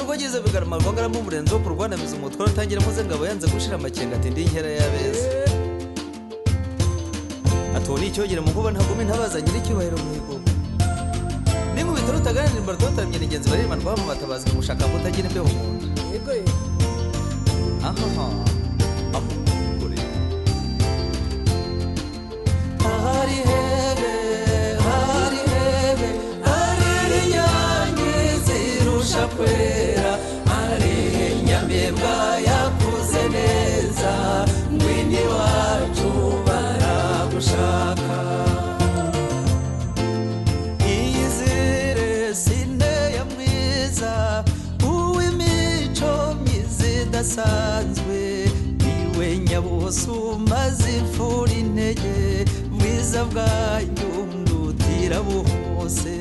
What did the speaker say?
rwageze bigarama rwangara mu murenzo ku rwanamiza umutwaro utangira muze ngabo yanze gushira amakenga ati ndi inkera y'abeza atoni icyogera mu kuba ntagome ntabazanyira icyubahiro mu ego ni mu bitaro utaganira imbarwa tutaramye n'ingenzi baririmana rwa mu batabazi mushaka kutagira imbeho mu nda yego aha hari hebe hari inyange zirusha kwera hari nyamibwa yakuze neza ngwini wacu baragushaka iyizire sine ya mwiza uw'imico myiza idasanzwe iwe nyabusuma zipfura intege bwiza bwanyu ndutira buhose